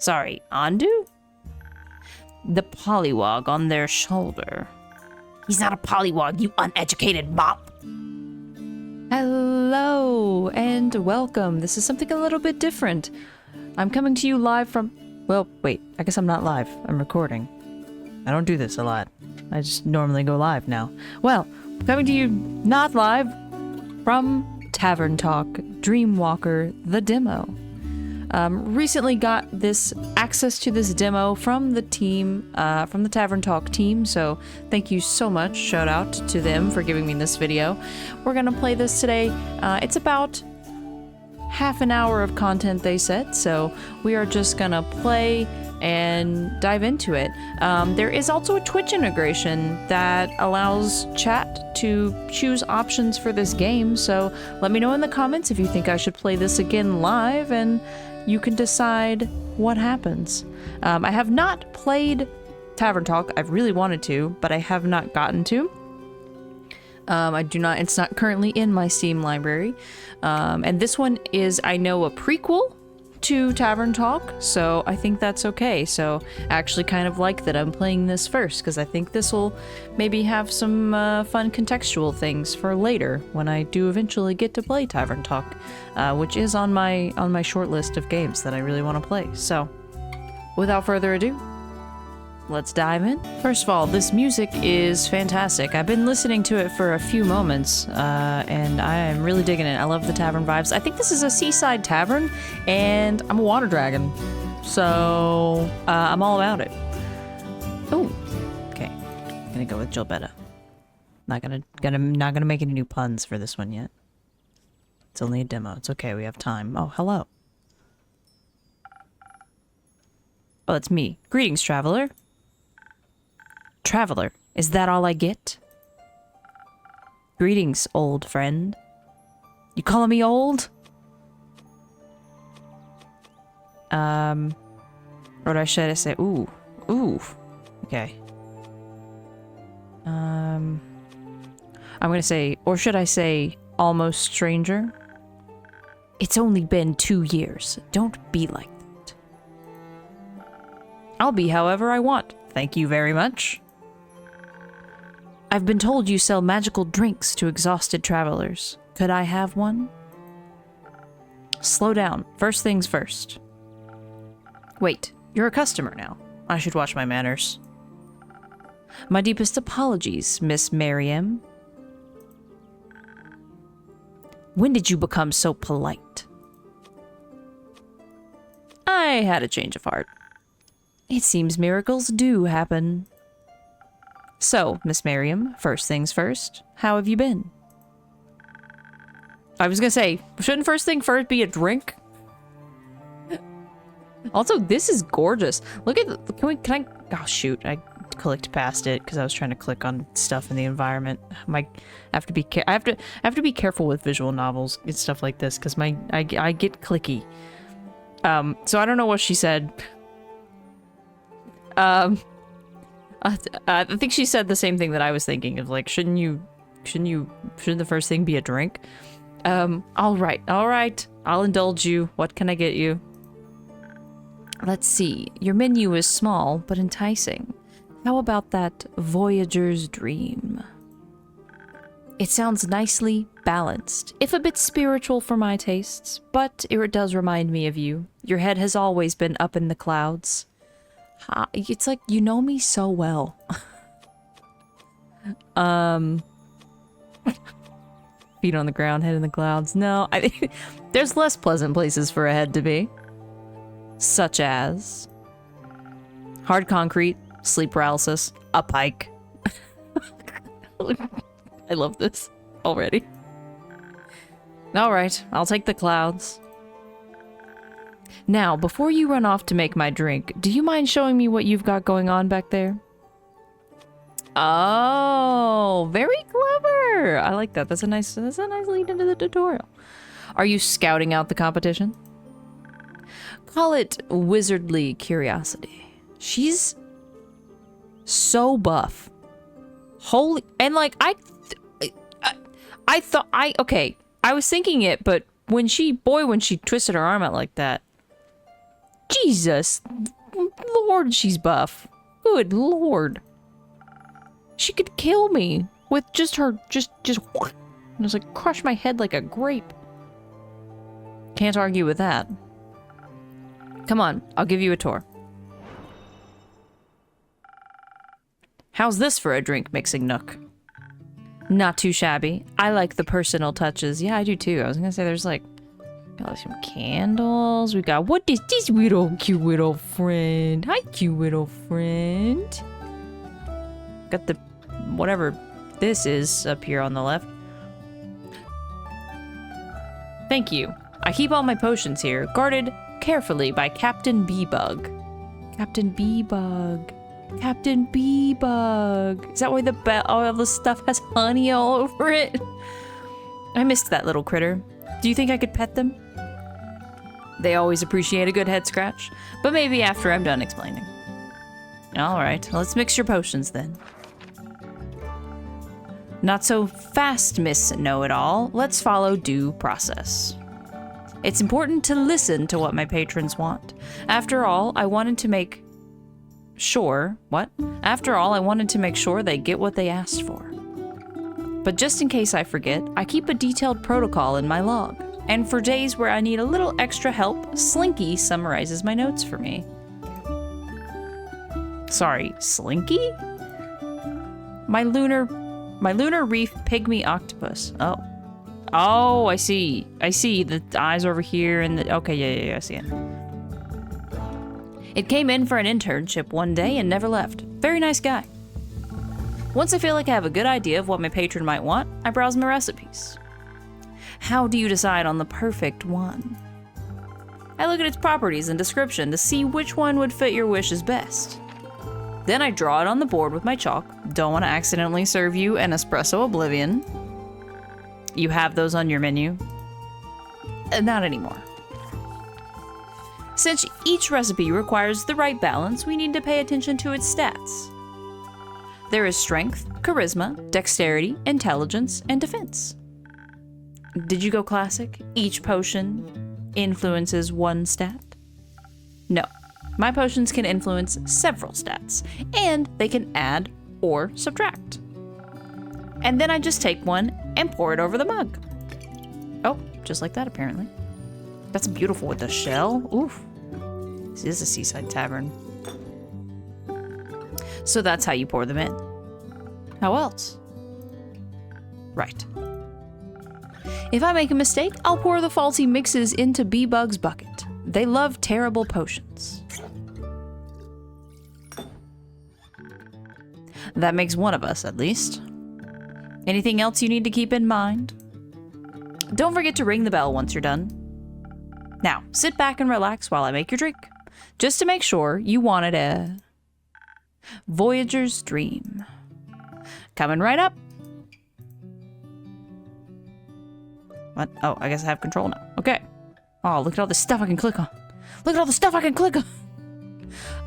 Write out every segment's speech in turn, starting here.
Sorry, Andu? The pollywog on their shoulder. He's not a pollywog, you uneducated mop. Hello and welcome. This is something a little bit different. I'm coming to you live from... Well, wait, I guess I'm not live. I'm recording. I don't do this a lot. I just normally go live now. Well, coming to you not live from Tavern Talk, Dreamwalker, the demo. Recently got this access to this demo from the team, from the Tavern Talk team, so thank you so much. Shout out to them for giving me this video. We're gonna play this today. It's about half an hour of content, they said, so we are just gonna play and dive into it. There is also a Twitch integration that allows chat to choose options for this game, so let me know in the comments if you think I should play this again live, and you can decide what happens. I have not played Tavern Talk. I've really wanted to, but I have not gotten to. It's not currently in my Steam library. And this one is, I know, a prequel to Tavern Talk, so I think that's okay. So I actually kind of like that I'm playing this first, because I think this will maybe have some fun contextual things for later when I do eventually get to play Tavern Talk, which is on my short list of games that I really want to play. So without further ado, let's dive in. First of all, this music is fantastic. I've been listening to it for a few moments, and I am really digging it. I love the tavern vibes. I think this is a seaside tavern, and I'm a water dragon, so I'm all about it. Oh, okay. I'm gonna go with Gilbetta. Not gonna make any new puns for this one yet. It's only a demo. It's okay. We have time. Oh, hello. Oh, it's me. Greetings, traveler. Traveler, is that all I get? Greetings, old friend. You calling me old? Or should I say, ooh, okay. I'm gonna say, or should I say, almost stranger? It's only been 2 years. Don't be like that. I'll be however I want. Thank you very much. I've been told you sell magical drinks to exhausted travelers. Could I have one? Slow down. First things first. Wait, you're a customer now. I should watch my manners. My deepest apologies, Miss Merriam. When did you become so polite? I had a change of heart. It seems miracles do happen. So, Miss Merriam, first things first, how have you been? I was gonna say, shouldn't first thing first be a drink? Also, this is gorgeous. Look at the, can I, oh shoot, I clicked past it because I was trying to click on stuff in the environment. I have to be careful with visual novels and stuff like this because I get clicky. So I don't know what she said. I think she said the same thing that I was thinking of, like, shouldn't the first thing be a drink? All right, I'll indulge you. What can I get you? Let's see, your menu is small, but enticing. How about that Voyager's Dream? It sounds nicely balanced, if a bit spiritual for my tastes, but it does remind me of you. Your head has always been up in the clouds. It's like, you know me so well. Feet on the ground, head in the clouds. No, I think there's less pleasant places for a head to be. Such as hard concrete, sleep paralysis, a pike. I love this already. All right, I'll take the clouds. Now, before you run off to make my drink, do you mind showing me what you've got going on back there? Oh, very clever. I like that. That's a nice lead into the tutorial. Are you scouting out the competition? Call it wizardly curiosity. She's so buff. Holy, and like I was thinking it, but when she twisted her arm out like that, Jesus. Lord, she's buff. Good Lord. She could kill me with just her, just, it was like crush my head like a grape. Can't argue with that. Come on, I'll give you a tour. How's this for a drink mixing nook? Not too shabby. I like the personal touches. Yeah, I do too. I was gonna say there's like, got some candles. We got, what is this little cute little friend? Hi, cute little friend. Got the, whatever this is up here on the left. Thank you. I keep all my potions here, guarded carefully by Captain Bee-Bug. Captain Bee-Bug. Captain Bee-Bug. Is that why all the stuff has honey all over it? I missed that little critter. Do you think I could pet them? They always appreciate a good head scratch, but maybe after I'm done explaining. Alright, let's mix your potions then. Not so fast, Miss Know-It-All. Let's follow due process. It's important to listen to what my patrons want. After all, I wanted to make sure they get what they asked for. But just in case I forget, I keep a detailed protocol in my log. And for days where I need a little extra help, Slinky summarizes my notes for me. Sorry, Slinky? My lunar reef pygmy octopus. Oh, I see. I see the eyes over here and the, okay, yeah, I see it. It came in for an internship one day and never left. Very nice guy. Once I feel like I have a good idea of what my patron might want, I browse my recipes. How do you decide on the perfect one? I look at its properties and description to see which one would fit your wishes best. Then I draw it on the board with my chalk. Don't want to accidentally serve you an espresso oblivion. You have those on your menu? Not anymore. Since each recipe requires the right balance, we need to pay attention to its stats. There is strength, charisma, dexterity, intelligence, and defense. Did you go classic? Each potion influences one stat? No. My potions can influence several stats, and they can add or subtract. And then I just take one and pour it over the mug. Oh, just like that apparently. That's beautiful with the shell. Oof. This is a seaside tavern. So that's how you pour them in. How else? Right. If I make a mistake, I'll pour the faulty mixes into Bee-Bug's bucket. They love terrible potions. That makes one of us, at least. Anything else you need to keep in mind? Don't forget to ring the bell once you're done. Now, sit back and relax while I make your drink. Just to make sure you wanted a Voyager's Dream. Coming right up. What? Oh, I guess I have control now. Okay. Oh, look at all the stuff I can click on. Look at all the stuff I can click on.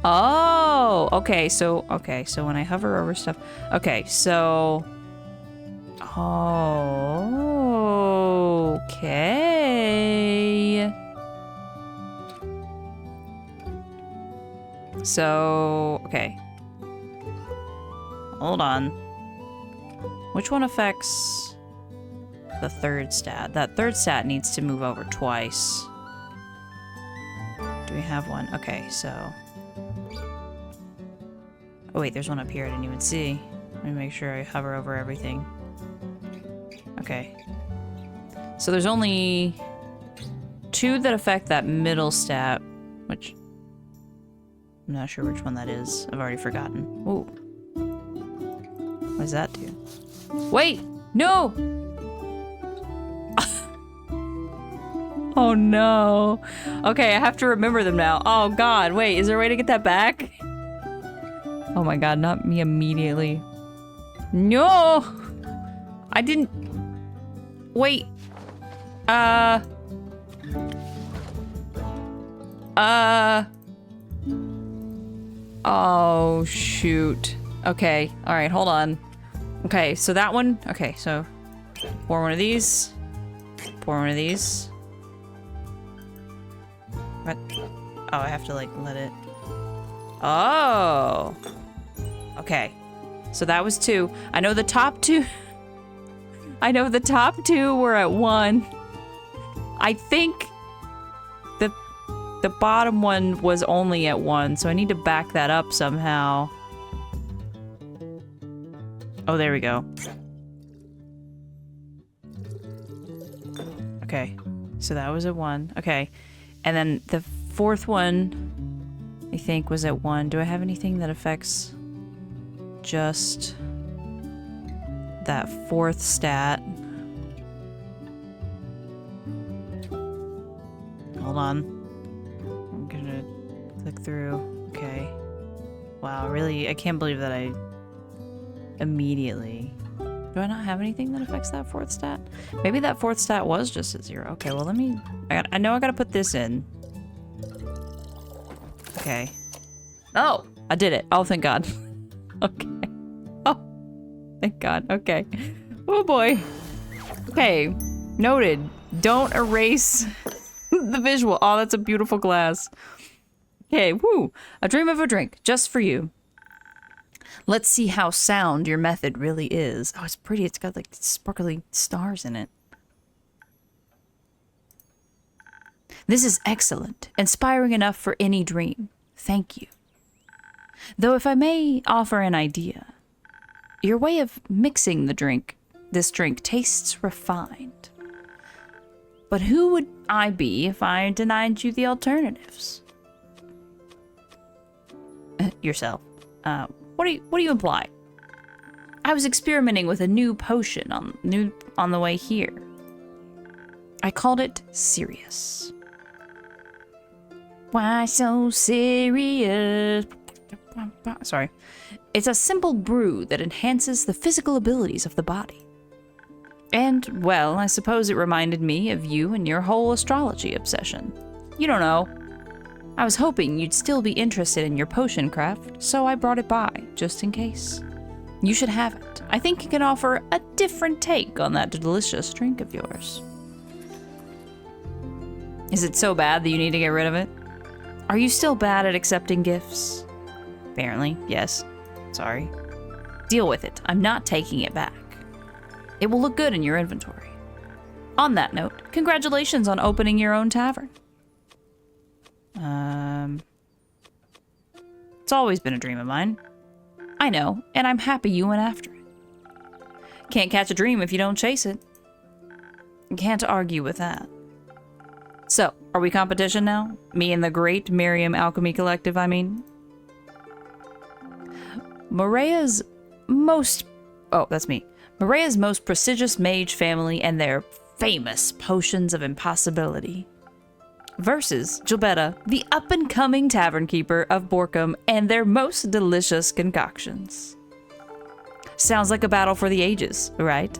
Oh, okay, so when I hover over stuff. Okay, so okay. So, okay. Hold on. Which one affects the third stat? That third stat needs to move over twice. Do we have one? Okay, so. Oh wait, there's one up here I didn't even see. Let me make sure I hover over everything. Okay. So there's only 2 that affect that middle stat, which I'm not sure which one that is. I've already forgotten. Ooh. What does that do? Wait! No! Oh no. Okay, I have to remember them now. Oh god, wait, is there a way to get that back? Oh my god, not me immediately. No! I didn't... Wait. Oh, shoot. Okay, alright, hold on. Okay, so that one... Okay, so... Pour one of these. Pour one of these. What? Oh, I have to, like, let it... Oh! Okay. So that was 2. I know the top 2... I know the top 2 were at 1. I think the bottom one was only at 1, so I need to back that up somehow. Oh, there we go. Okay. So that was at 1. Okay. And then the 4th one, I think, was at 1. Do I have anything that affects just that 4th stat? Hold on. I'm gonna click through. Okay. Wow, really? I can't believe that I immediately... Do I not have anything that affects that 4th stat? Maybe that 4th stat was just at 0. Okay, well, let me... I know I gotta put this in. Okay. Oh! I did it. Oh, thank God. Okay. Oh. Thank God. Okay. Oh, boy. Okay. Noted. Don't erase the visual. Oh, that's a beautiful glass. Okay, woo. A dream of a drink. Just for you. Let's see how sound your method really is. Oh, it's pretty. It's got, like, sparkly stars in it. This is excellent. Inspiring enough for any dream. Thank you. Though if I may offer an idea, your way of mixing this drink tastes refined. But who would I be if I denied you the alternatives? Yourself. What do you imply? I was experimenting with a new potion on the way here. I called it Serious. Why so serious? Sorry. It's a simple brew that enhances the physical abilities of the body. And, well, I suppose it reminded me of you and your whole astrology obsession. You don't know. I was hoping you'd still be interested in your potion craft, so I brought it by, just in case. You should have it. I think it can offer a different take on that delicious drink of yours. Is it so bad that you need to get rid of it? Are you still bad at accepting gifts? Apparently, yes. Sorry. Deal with it. I'm not taking it back. It will look good in your inventory. On that note, congratulations on opening your own tavern. It's always been a dream of mine. I know, and I'm happy you went after it. Can't catch a dream if you don't chase it. Can't argue with that. So, are we competition now? Me and the great Miriam Alchemy Collective, I mean? Morea's most... Oh, that's me. Morea's most prestigious mage family and their famous potions of impossibility. Versus Gilbetta, the up-and-coming tavern keeper of Borkum and their most delicious concoctions. Sounds like a battle for the ages, right?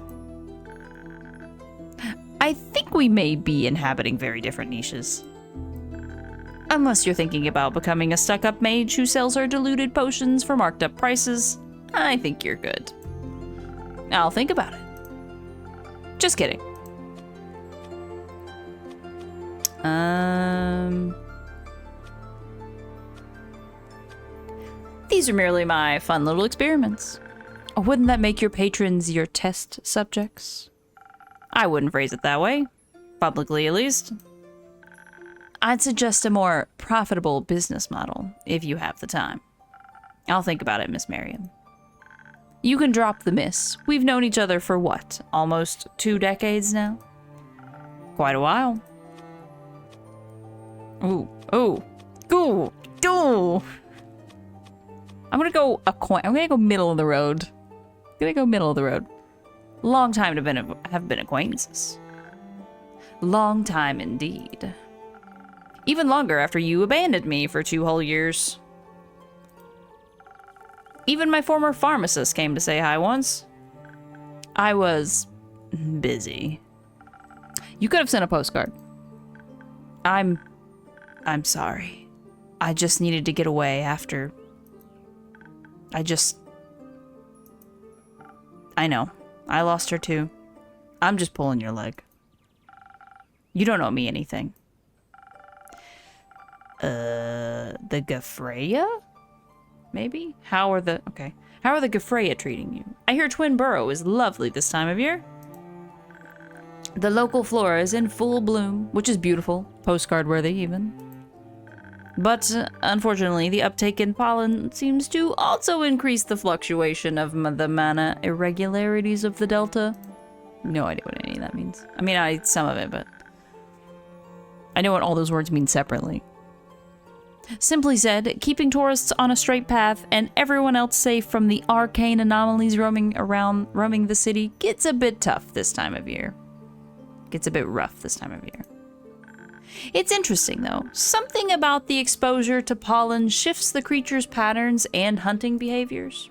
I think we may be inhabiting very different niches. Unless you're thinking about becoming a stuck-up mage who sells her diluted potions for marked-up prices, I think you're good. I'll think about it. Just kidding. These are merely my fun little experiments. Wouldn't that make your patrons your test subjects? I wouldn't phrase it that way. Publicly, at least. I'd suggest a more profitable business model, if you have the time. I'll think about it, Miss Miriam. You can drop the miss. We've known each other for what? Almost 2 decades now? Quite a while. Ooh. I'm gonna go middle of the road. Long time to have been acquaintances. Long time indeed. Even longer after you abandoned me for 2 whole years. Even my former pharmacist came to say hi once. I was busy. You could have sent a postcard. I'm sorry. I just needed to get away after... I know. I lost her too. I'm just pulling your leg. You don't owe me anything. The Gafreya? Maybe? How are the Gafreya treating you? I hear Twin Burrow is lovely this time of year. The local flora is in full bloom, which is beautiful, postcard worthy even. But unfortunately, the uptake in pollen seems to also increase the fluctuation of the mana irregularities of the delta. No idea what any of that means. I mean, some of it, but I know what all those words mean separately. Simply said, keeping tourists on a straight path and everyone else safe from the arcane anomalies roaming the city gets a bit tough this time of year. Gets a bit rough this time of year. It's interesting, though. Something about the exposure to pollen shifts the creature's patterns and hunting behaviors.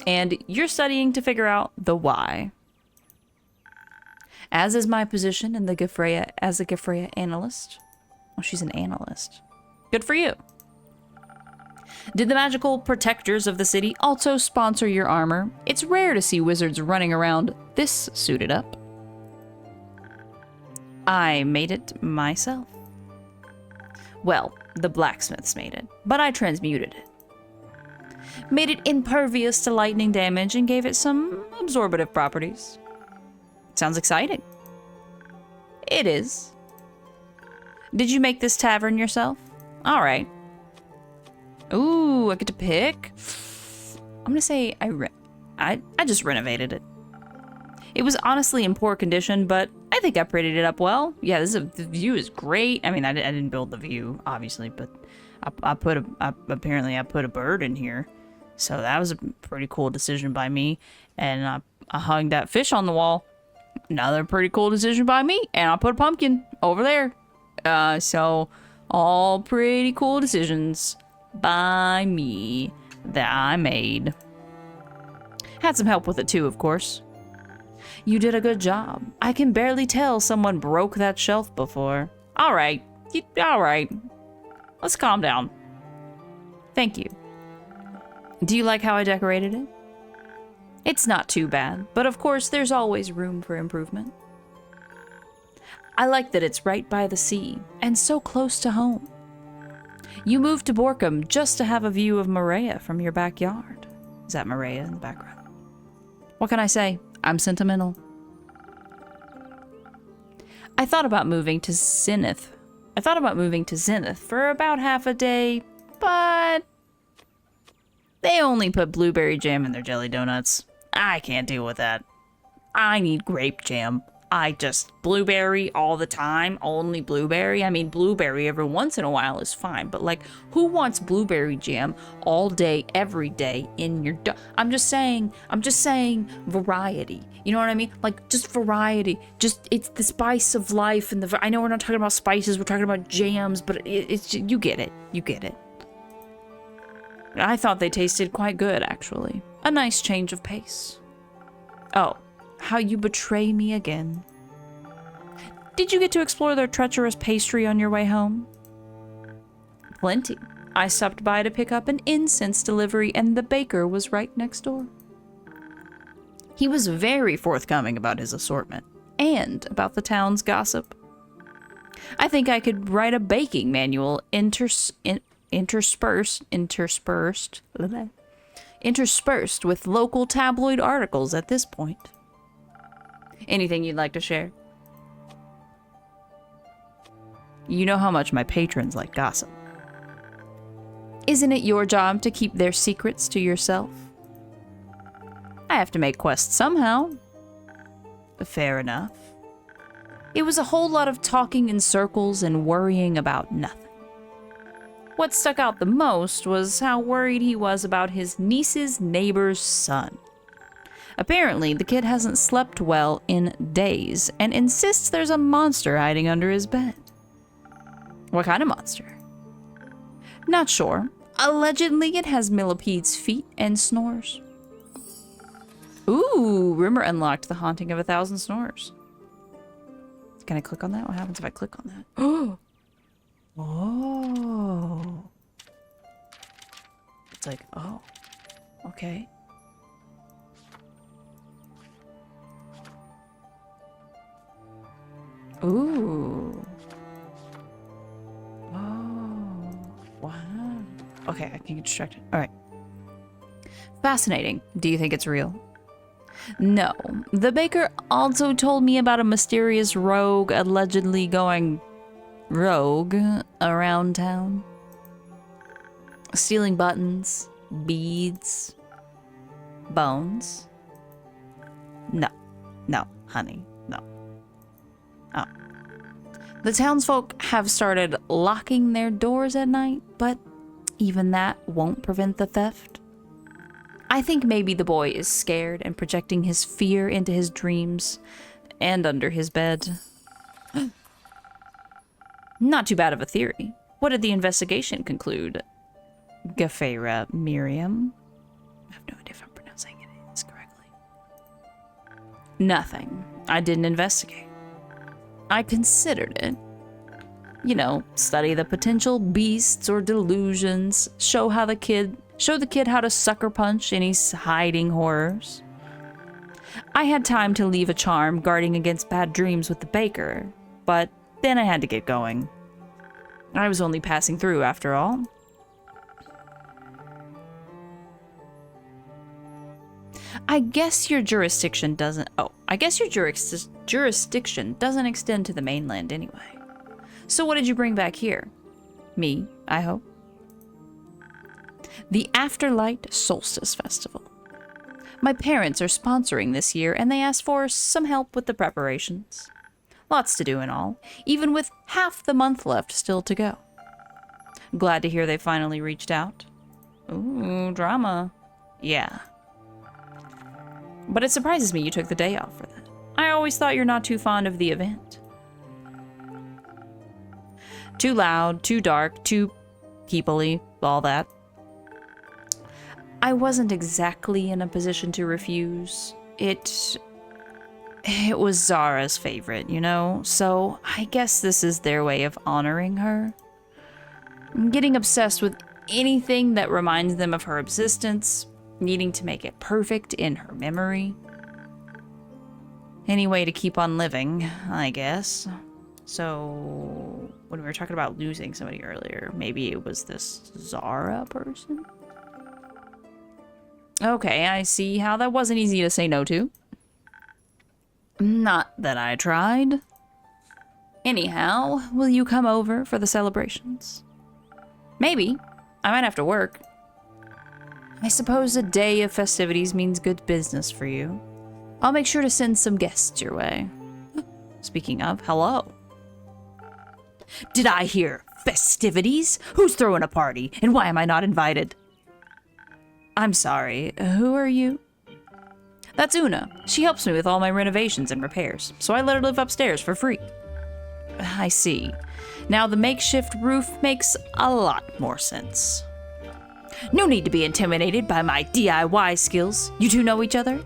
And you're studying to figure out the why. As is my position in the Gafreya as a Gafreya analyst. Oh, she's an analyst. Good for you. Did the magical protectors of the city also sponsor your armor? It's rare to see wizards running around this suited up. I made it myself. Well, the blacksmiths made it, but I transmuted it. Made it impervious to lightning damage and gave it some absorbative properties. Sounds exciting. It is. Did you make this tavern yourself? All right. Ooh, I get to pick. I'm gonna say I just renovated it. It was honestly in poor condition, but I think I prettied it up well. Yeah, the view is great. I mean, I didn't build the view, obviously, but apparently I put a bird in here. So that was a pretty cool decision by me. And I hung that fish on the wall. Another pretty cool decision by me. And I put a pumpkin over there. So all pretty cool decisions by me that I made. Had some help with it too, of course. You did a good job. I can barely tell someone broke that shelf before. All right. All right. Let's calm down. Thank you. Do you like how I decorated it? It's not too bad, but of course there's always room for improvement. I like that it's right by the sea and so close to home. You moved to Borkum just to have a view of Maria from your backyard. Is that Maria in the background? What can I say? I'm sentimental. I thought about moving to Zenith. For about half a day, but they only put blueberry jam in their jelly donuts. I can't deal with that. I need grape jam. Blueberry all the time, only blueberry. I mean, blueberry every once in a while is fine, but like, who wants blueberry jam all day, every day in your I'm just saying variety. You know what I mean? Like, just variety. It's the spice of life, and I know we're not talking about spices, we're talking about jams, but it's you get it. You get it. I thought they tasted quite good, actually. A nice change of pace. Oh. How you betray me again. Did you get to explore their treacherous pastry on your way home? Plenty. I stopped by to pick up an incense delivery and the baker was right next door. He was very forthcoming about his assortment and about the town's gossip. I think I could write a baking manual interspersed with local tabloid articles at this point. Anything you'd like to share? You know how much my patrons like gossip. Isn't it your job to keep their secrets to yourself? I have to make quests somehow. Fair enough. It was a whole lot of talking in circles and worrying about nothing. What stuck out the most was how worried he was about his niece's neighbor's son. Apparently, the kid hasn't slept well in days and insists there's a monster hiding under his bed. What kind of monster? Not sure. Allegedly, it has millipede's feet and snores. Ooh, rumor unlocked the haunting of 1,000 snores. Can I click on that? What happens if I click on that? Oh! Oh. It's like, oh, okay. Ooh. Oh. Okay, I can get distracted. All right. Fascinating. Do you think it's real? No. The baker also told me about a mysterious rogue allegedly going rogue around town. Stealing buttons, beads, bones. No, honey, no. Oh. The townsfolk have started locking their doors at night, but even that won't prevent the theft. I think maybe the boy is scared and projecting his fear into his dreams and under his bed. Not too bad of a theory. What did the investigation conclude? Gafera Miriam? I have no idea if I'm pronouncing this correctly. Nothing. I didn't investigate. I considered it. You know, study the potential beasts or delusions, show the kid how to sucker punch any hiding horrors. I had time to leave a charm guarding against bad dreams with the baker, but then I had to get going. I was only passing through after all. I guess your jurisdiction doesn't extend to the mainland anyway. So what did you bring back here? Me, I hope. The Afterlight Solstice Festival. My parents are sponsoring this year, and they asked for some help with the preparations. Lots to do and all, even with half the month left still to go. Glad to hear they finally reached out. Ooh, drama. Yeah. But it surprises me you took the day off for that. I always thought you're not too fond of the event. Too loud, too dark, too people-y, all that. I wasn't exactly in a position to refuse. It was Zara's favorite, you know? So I guess this is their way of honoring her. Getting obsessed with anything that reminds them of her existence, needing to make it perfect in her memory. Any way to keep on living, I guess. So, when we were talking about losing somebody earlier, maybe it was this Zara person? Okay, I see how that wasn't easy to say no to. Not that I tried. Anyhow, will you come over for the celebrations? Maybe. I might have to work. I suppose a day of festivities means good business for you. I'll make sure to send some guests your way. Speaking of, hello. Did I hear festivities? Who's throwing a party, and why am I not invited? I'm sorry, who are you? That's Una. She helps me with all my renovations and repairs, so I let her live upstairs for free. I see. Now the makeshift roof makes a lot more sense. No need to be intimidated by my DIY skills. You two know each other?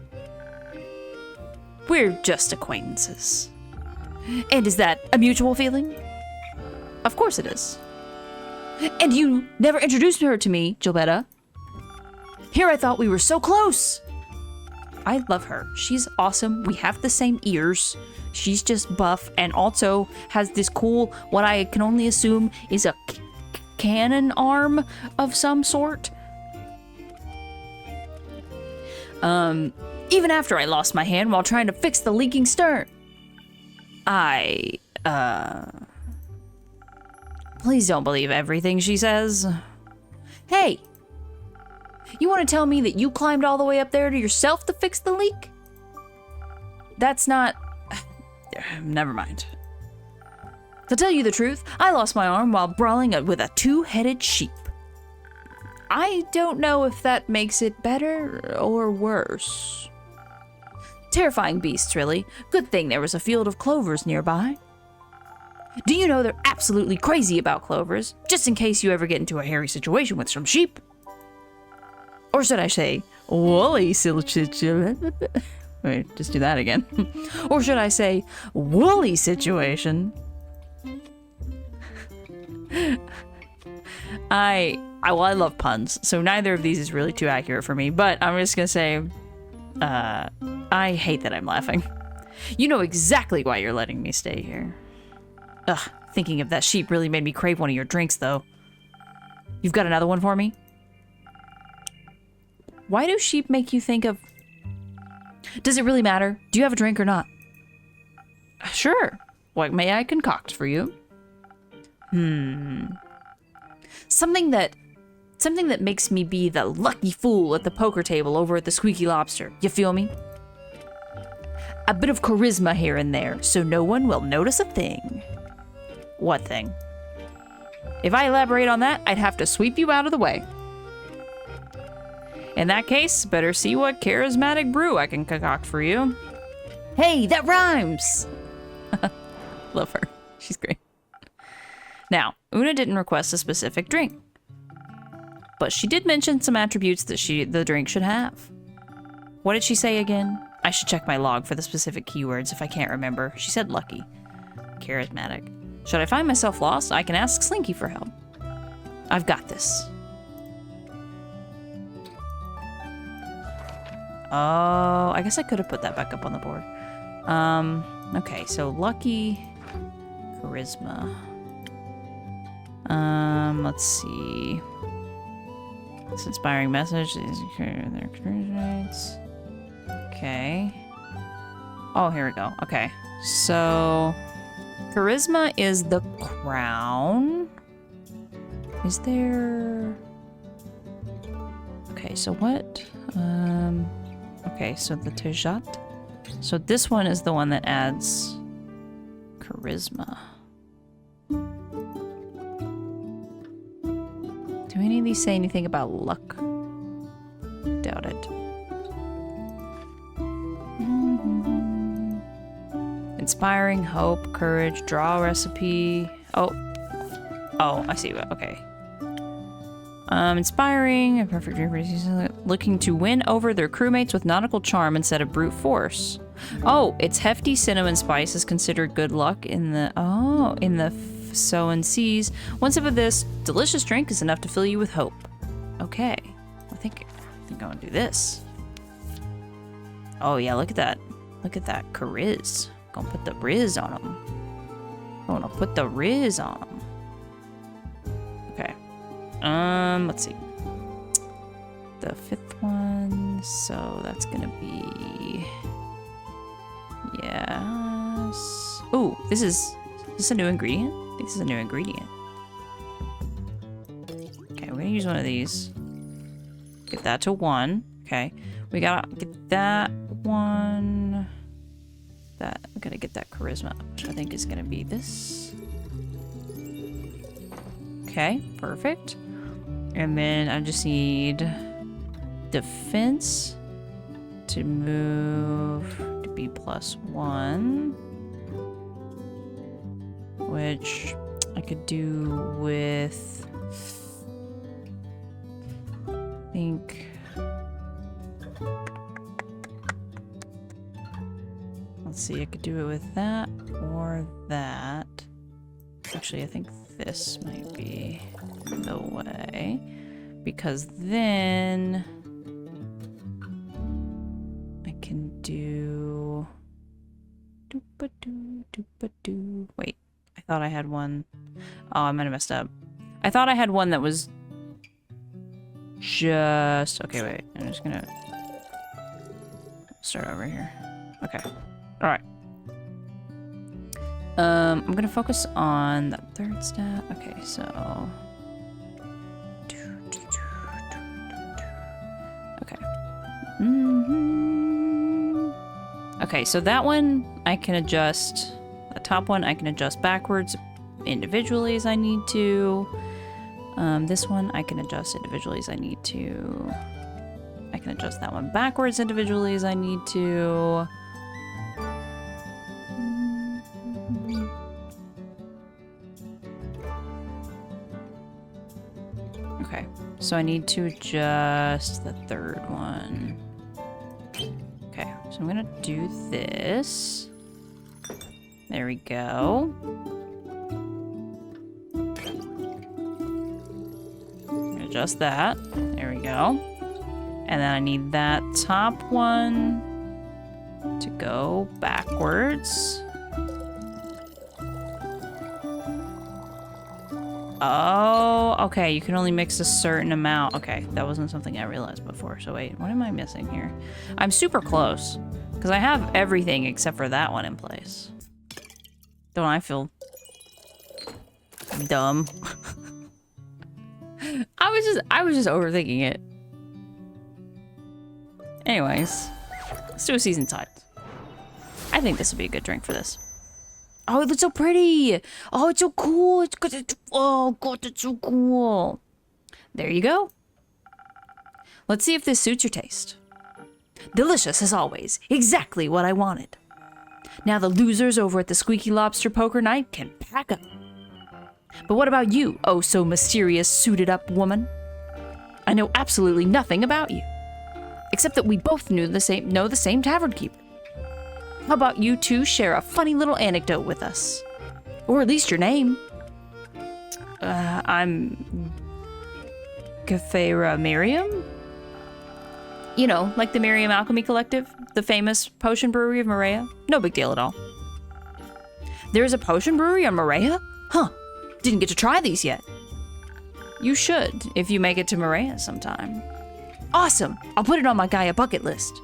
We're just acquaintances. And is that a mutual feeling? Of course it is. And you never introduced her to me, Gilbetta. Here I thought we were so close. I love her. She's awesome. We have the same ears. She's just buff and also has this cool, what I can only assume is a cannon arm of some sort. Even after I lost my hand while trying to fix the leaking stern. Please don't believe everything she says. Hey! You want to tell me that you climbed all the way up there to yourself to fix the leak? That's not... Never mind. To tell you the truth, I lost my arm while brawling with a two-headed sheep. I don't know if that makes it better or worse. Terrifying beasts, really. Good thing there was a field of clovers nearby. Do you know they're absolutely crazy about clovers, just in case you ever get into a hairy situation with some sheep? Or should I say, woolly situation? Wait, just do that again. Or should I say, woolly situation? I love puns, so neither of these is really too accurate for me, but I'm just gonna say, I hate that I'm laughing. You know exactly why you're letting me stay here. Ugh, thinking of that sheep really made me crave one of your drinks, though. You've got another one for me? Why do sheep make you think of... Does it really matter? Do you have a drink or not? Sure. What may I concoct for you? Something that makes me be the lucky fool at the poker table over at the Squeaky Lobster. You feel me? A bit of charisma here and there, so no one will notice a thing. What thing? If I elaborate on that, I'd have to sweep you out of the way. In that case, better see what charismatic brew I can concoct for you. Hey, that rhymes! Love her. She's great. Now, Una didn't request a specific drink, but she did mention some attributes that the drink should have. What did she say again? I should check my log for the specific keywords if I can't remember. She said lucky. Charismatic. Should I find myself lost, I can ask Slinky for help. I've got this. Oh, I guess I could have put that back up on the board. Okay, so lucky, charisma. Let's see. This inspiring message is their experience. Okay. Oh, here we go. Okay. So, charisma is the crown. Is there... Okay, so what? Okay, so the Tejat. So this one is the one that adds charisma. Do any of these say anything about luck? Doubt it. Inspiring, hope, courage, draw recipe. Oh, I see. Okay. Inspiring, a perfect looking to win over their crewmates with nautical charm instead of brute force. Oh, its hefty cinnamon spice is considered good luck in the Soan seas. One sip of this delicious drink is enough to fill you with hope. Okay, I think I want to do this. Oh yeah, look at that. Look at that chariz. Gonna put the riz on them. Gonna put the riz on them. Okay. Let's see. The fifth one, so that's gonna be... Yes. Ooh, is this a new ingredient? I think this is a new ingredient. Okay, we're gonna use one of these. Get that to 1. Okay. We gotta get that one. We gotta get that charisma, which I think is gonna be this. Okay, perfect. And then I just need defense to move to be +1, which I could do with, I think, let's see, I could do it with that or that. Actually, I think this might be the way, because then I can do wait, I thought I had one. Oh, I might have messed up. I thought I had one that was just... Okay, wait. I'm just gonna start over here. Okay. All right. I'm gonna focus on that third stat. Okay, so... Okay. Okay, so that one I can adjust. The top one I can adjust backwards individually as I need to. This one I can adjust individually as I need to. I can adjust that one backwards individually as I need to. Okay, so I need to adjust the third one. Okay, so I'm gonna do this. There we go. Adjust that. There we go. And then I need that top one to go backwards. Oh, okay. You can only mix a certain amount. Okay, that wasn't something I realized before. So wait, what am I missing here? I'm super close because I have everything except for that one in place. Don't I feel dumb? I was just overthinking it. Anyways, let's do a seasoned tide. I think this would be a good drink for this. Oh, it looks so pretty. Oh, it's so cool. It's good. Oh, God, it's so cool. There you go. Let's see if this suits your taste. Delicious as always. Exactly what I wanted. Now the losers over at the Squeaky Lobster Poker Night can pack up. But what about you, oh so mysterious suited up woman? I know absolutely nothing about you. Except that we both know the same tavern keeper. How about you two share a funny little anecdote with us? Or at least your name. I'm... Kefera Miriam? You know, like the Miriam Alchemy Collective, the famous potion brewery of Morea. No big deal at all. There's a potion brewery on Morea? Huh. Didn't get to try these yet. You should, if you make it to Morea sometime. Awesome! I'll put it on my Gaia bucket list.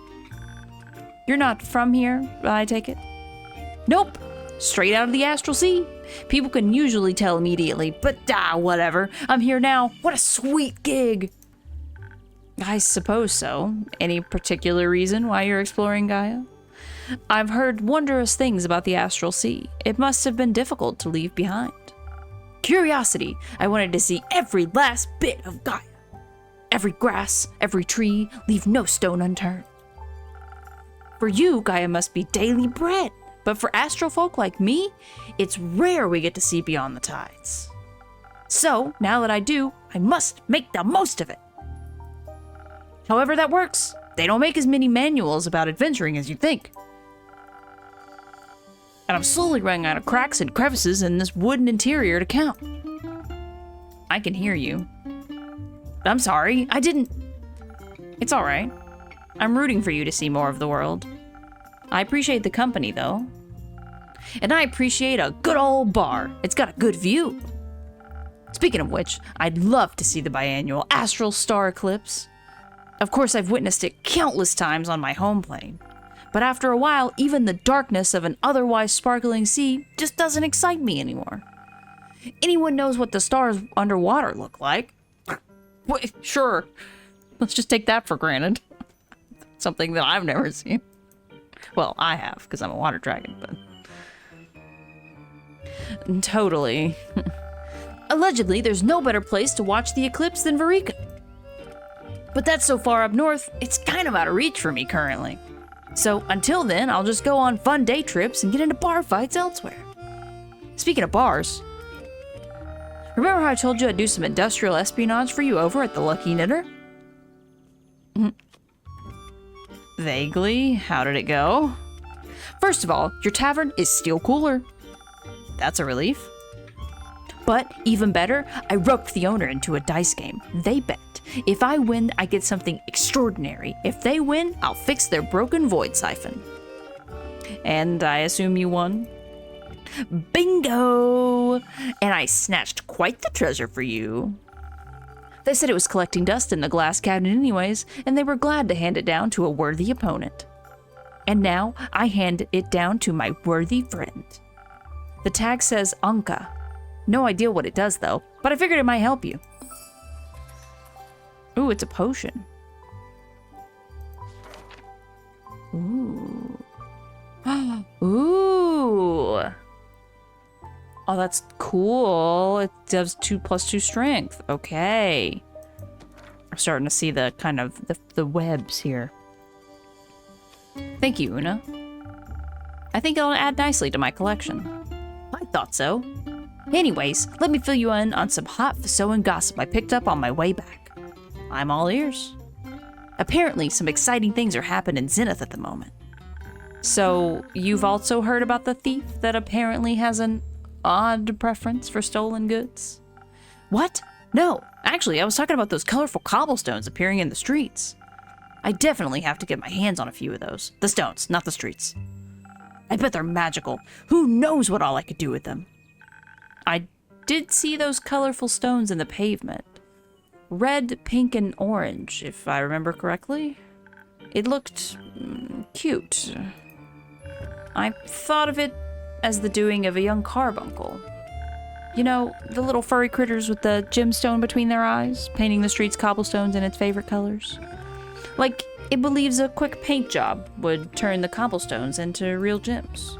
You're not from here, I take it? Nope. Straight out of the Astral Sea. People can usually tell immediately, but whatever. I'm here now. What a sweet gig. I suppose so. Any particular reason why you're exploring Gaia? I've heard wondrous things about the Astral Sea. It must have been difficult to leave behind. Curiosity. I wanted to see every last bit of Gaia. Every grass, every tree, leave no stone unturned. For you, Gaia must be daily bread. But for astral folk like me, it's rare we get to see beyond the tides. So, now that I do, I must make the most of it. However that works, they don't make as many manuals about adventuring as you'd think. And I'm slowly running out of cracks and crevices in this wooden interior to count. I can hear you. I'm sorry, I didn't... It's alright. I'm rooting for you to see more of the world. I appreciate the company, though. And I appreciate a good old bar. It's got a good view. Speaking of which, I'd love to see the biannual astral star eclipse. Of course, I've witnessed it countless times on my home plane. But after a while, even the darkness of an otherwise sparkling sea just doesn't excite me anymore. Anyone knows what the stars underwater look like? Wait, sure. Let's just take that for granted. Something that I've never seen. Well, I have, because I'm a water dragon, but... Totally. Allegedly, there's no better place to watch the eclipse than Varika. But that's so far up north, it's kind of out of reach for me currently. So until then, I'll just go on fun day trips and get into bar fights elsewhere. Speaking of bars, remember how I told you I'd do some industrial espionage for you over at the Lucky Knitter? Vaguely. How did it go? First of all, your tavern is still cooler. That's a relief. But even better, I roped the owner into a dice game. They bet. If I win, I get something extraordinary. If they win, I'll fix their broken void siphon. And I assume you won? Bingo! And I snatched quite the treasure for you. They said it was collecting dust in the glass cabinet anyways, and they were glad to hand it down to a worthy opponent. And now, I hand it down to my worthy friend. The tag says Anka. No idea what it does though, but I figured it might help you. Ooh, it's a potion. Ooh. Ooh. Oh, that's cool. It does 2+2 strength. Okay. I'm starting to see the kind of the webs here. Thank you, Una. I think it'll add nicely to my collection. I thought so. Anyways, let me fill you in on some hot Fasoan gossip I picked up on my way back. I'm all ears. Apparently, some exciting things are happening in Zenith at the moment. So, you've also heard about the thief that apparently has an odd preference for stolen goods? What? No, actually, I was talking about those colorful cobblestones appearing in the streets. I definitely have to get my hands on a few of those. The stones, not the streets. I bet they're magical. Who knows what all I could do with them? I did see those colorful stones in the pavement. Red, pink, and orange, if I remember correctly. It looked cute. I thought of it as the doing of a young carbuncle. You know, the little furry critters with the gemstone between their eyes, painting the streets cobblestones in its favorite colors. Like, it believes a quick paint job would turn the cobblestones into real gems.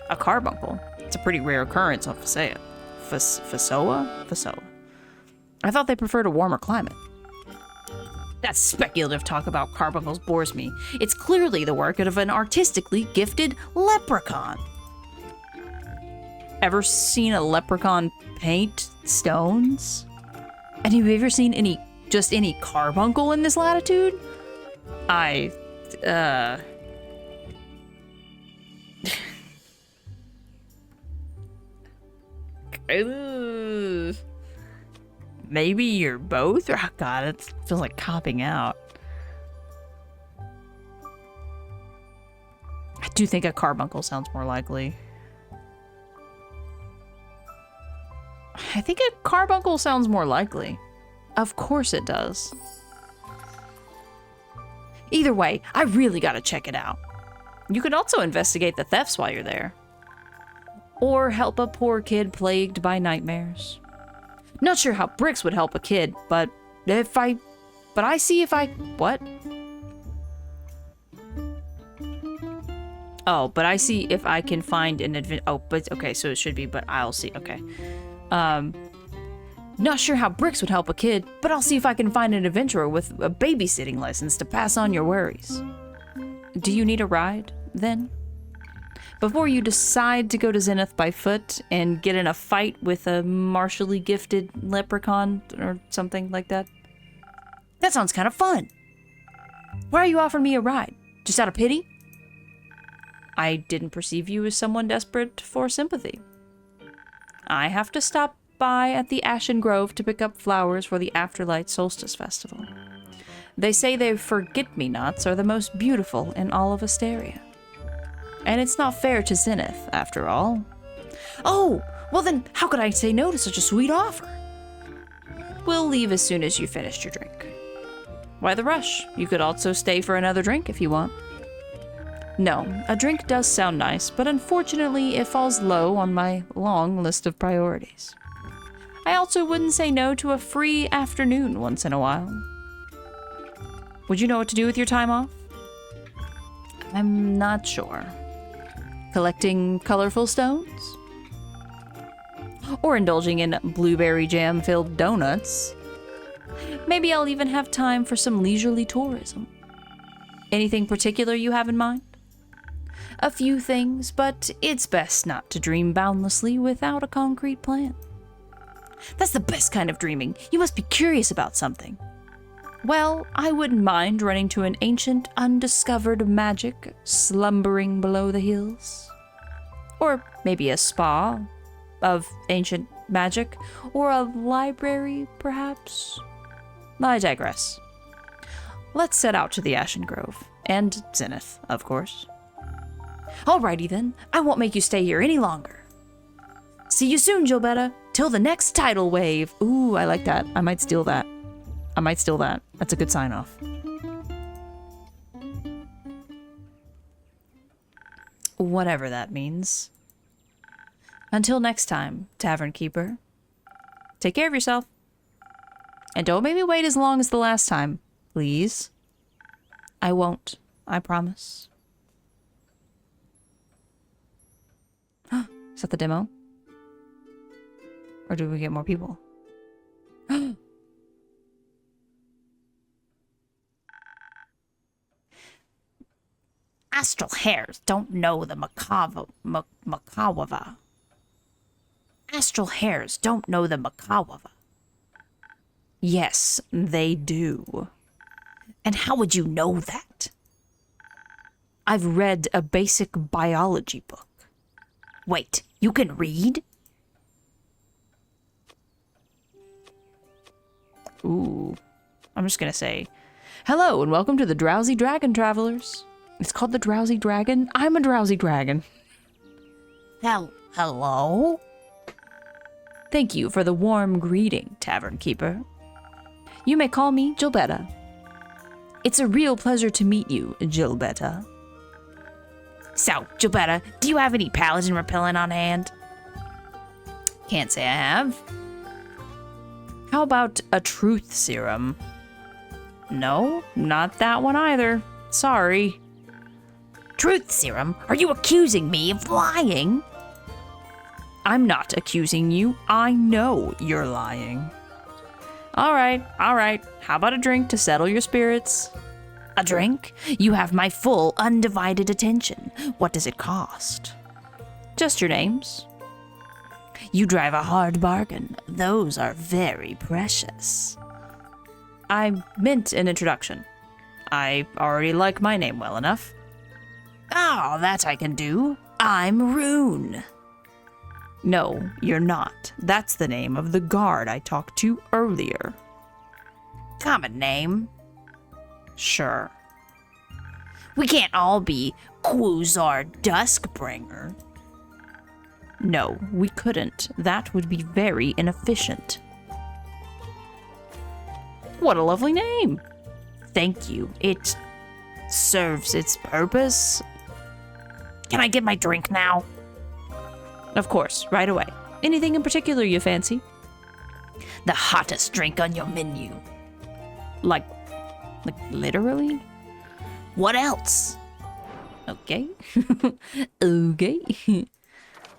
A carbuncle. It's a pretty rare occurrence on Fasoa. Fasoa? I thought they preferred a warmer climate. That speculative talk about carbuncles bores me. It's clearly the work of an artistically gifted leprechaun. Ever seen a leprechaun paint stones? And have you ever seen any carbuncle in this latitude? Maybe you're both? Oh god, it feels like copping out. I do think a carbuncle sounds more likely. I think a carbuncle sounds more likely. Of course it does. Either way, I really gotta check it out. You could also investigate the thefts while you're there. Or help a poor kid plagued by nightmares. Not sure how bricks would help a kid, but I see if I can find an okay, so it should be, but I'll see, okay. Not sure how bricks would help a kid, but I'll see if I can find an adventurer with a babysitting license to pass on your worries. Do you need a ride, then? Before you decide to go to Zenith by foot and get in a fight with a martially gifted leprechaun or something like that? That sounds kind of fun. Why are you offering me a ride? Just out of pity? I didn't perceive you as someone desperate for sympathy. I have to stop by at the Ashen Grove to pick up flowers for the Afterlight Solstice Festival. They say their forget-me-nots are the most beautiful in all of Asteria. And it's not fair to Zenith, after all. Oh, well then, how could I say no to such a sweet offer? We'll leave as soon as you finished your drink. Why the rush? You could also stay for another drink if you want. No, a drink does sound nice, but unfortunately it falls low on my long list of priorities. I also wouldn't say no to a free afternoon once in a while. Would you know what to do with your time off? I'm not sure. Collecting colorful stones? Or indulging in blueberry jam-filled donuts? Maybe I'll even have time for some leisurely tourism. Anything particular you have in mind? A few things, but it's best not to dream boundlessly without a concrete plan. That's the best kind of dreaming. You must be curious about something. Well, I wouldn't mind running to an ancient, undiscovered magic slumbering below the hills. Or maybe a spa of ancient magic, or a library, perhaps? I digress. Let's set out to the Ashen Grove, and Zenith, of course. Alrighty then, I won't make you stay here any longer. See you soon, Gilbetta. Till the next tidal wave. Ooh, I like that. I might steal that. That's a good sign-off. Whatever that means. Until next time, Tavern Keeper. Take care of yourself. And don't make me wait as long as the last time, please. I won't. I promise. Is that the demo? Or do we get more people? Astral hares don't know the Makawava. Astral hares don't know the Makawava. Yes, they do. And how would you know that? I've read a basic biology book. Wait, you can read? Ooh. I'm just gonna say, hello and welcome to the Drowsy Dragon Travelers. It's called the Drowsy Dragon. I'm a Drowsy Dragon. Hello? Thank you for the warm greeting, Tavern Keeper. You may call me Gilbetta. It's a real pleasure to meet you, Gilbetta. So, Gilbetta, do you have any paladin repellent on hand? Can't say I have. How about a truth serum? No, not that one either. Sorry. Truth serum? Are you accusing me of lying? I'm not accusing you. I know you're lying. All right. How about a drink to settle your spirits? A drink? You have my full, undivided attention. What does it cost? Just your names. You drive a hard bargain. Those are very precious. I meant an introduction. I already like my name well enough. Oh, that I can do. I'm Rune. No, you're not. That's the name of the guard I talked to earlier. Common name. Sure. We can't all be Quasar Duskbringer. No, we couldn't. That would be very inefficient. What a lovely name. Thank you. It serves its purpose. Can I get my drink now? Of course, right away. Anything in particular you fancy? The hottest drink on your menu. Like literally? What else? Okay. Okay.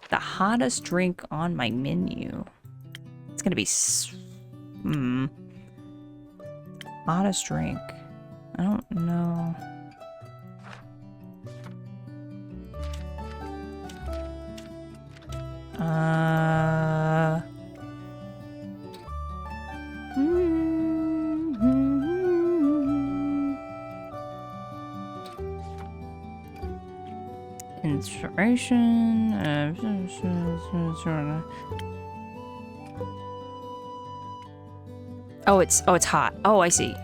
The hottest drink on my menu. It's gonna be hottest drink. I don't know. Inspiration. Oh, it's hot. Oh, I see.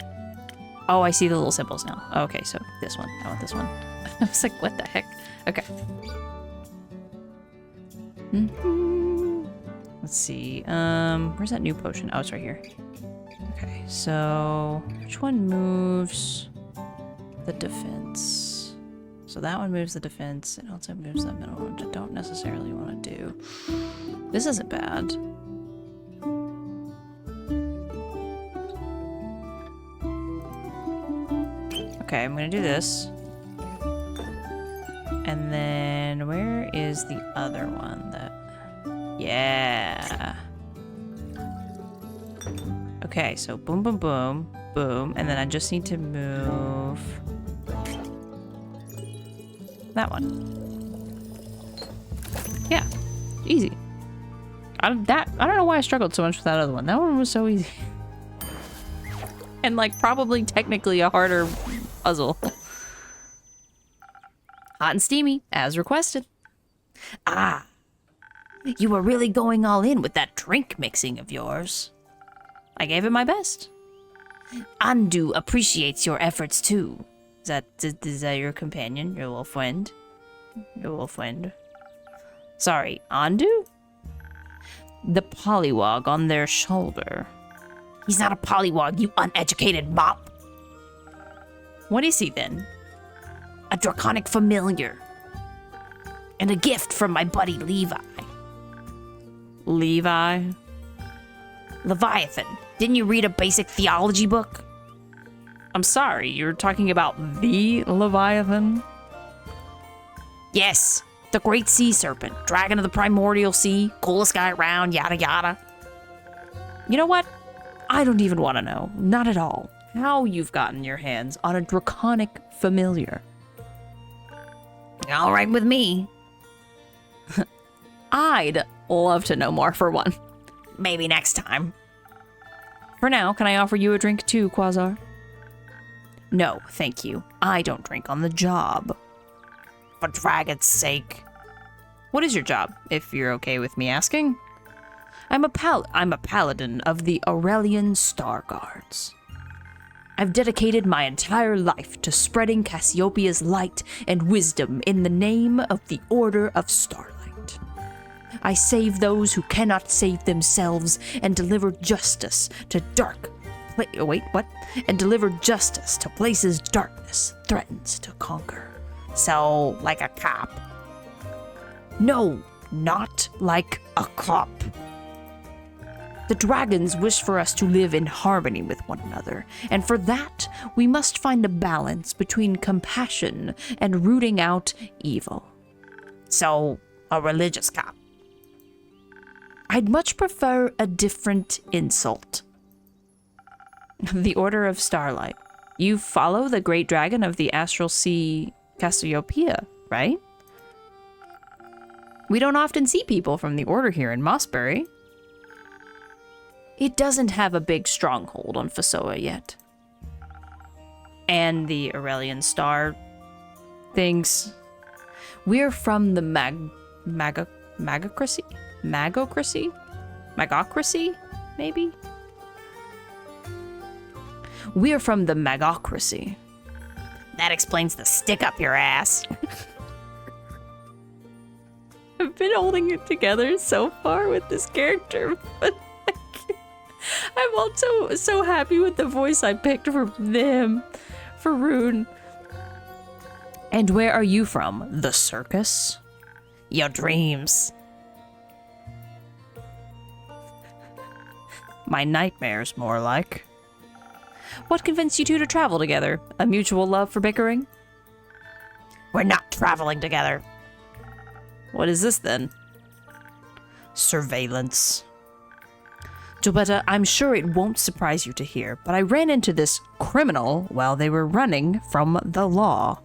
Oh, I see the little symbols now. Okay, so this one. I want this one. I was like, what the heck? Okay. Let's see. Where's that new potion? Oh, it's right here. Okay, so which one moves the defense? So that one moves the defense. It also moves that middle one, which I don't necessarily want to do. This isn't bad. Okay, I'm gonna do this. And then where is the other one that... Yeah. Okay, so boom, boom, boom, boom. And then I just need to move that one. Yeah, easy. I don't know why I struggled so much with that other one. That one was so easy. And like probably technically a harder puzzle. Hot and steamy, as requested. Ah, you were really going all in with that drink mixing of yours. I gave it my best. Andu appreciates your efforts too. Is that your companion, your little friend? Your little friend. Sorry, Andu? The pollywog on their shoulder. He's not a pollywog, you uneducated mop. What is he then? A draconic familiar. And a gift from my buddy Levi. Levi? Leviathan. Didn't you read a basic theology book? I'm sorry, you're talking about the Leviathan? Yes, the great sea serpent, dragon of the primordial sea, coolest guy around, yada yada. You know what? I don't even want to know, not at all, how you've gotten your hands on a draconic familiar. All right with me. I'd love to know more for one. Maybe next time. For now, can I offer you a drink too, Quasar? No, thank you. I don't drink on the job. For dragon's sake. What is your job, if you're okay with me asking? I'm a paladin of the Aurelian Star Guards. I've dedicated my entire life to spreading Cassiopeia's light and wisdom in the name of the Order of Starlight. I save those who cannot save themselves and deliver justice to And deliver justice to places darkness threatens to conquer. So, like a cop? No, not like a cop. The dragons wish for us to live in harmony with one another, and for that, we must find a balance between compassion and rooting out evil. So, a religious cop. I'd much prefer a different insult. The Order of Starlight. You follow the great dragon of the astral sea, Cassiopeia, right? We don't often see people from the Order here in Mossbury. It doesn't have a big stronghold on Fasoa yet. And the Aurelian Star thinks we're from the Magocracy? Magocracy, maybe? We're from the Magocracy. That explains the stick up your ass. I've been holding it together so far with this character, but I'm also so happy with the voice I picked for them, for Rune. And where are you from? The circus? Your dreams. My nightmares, more like. What convinced you two to travel together? A mutual love for bickering? We're not traveling together. What is this then? Surveillance. Jobetta, I'm sure it won't surprise you to hear, but I ran into this criminal while they were running from the law.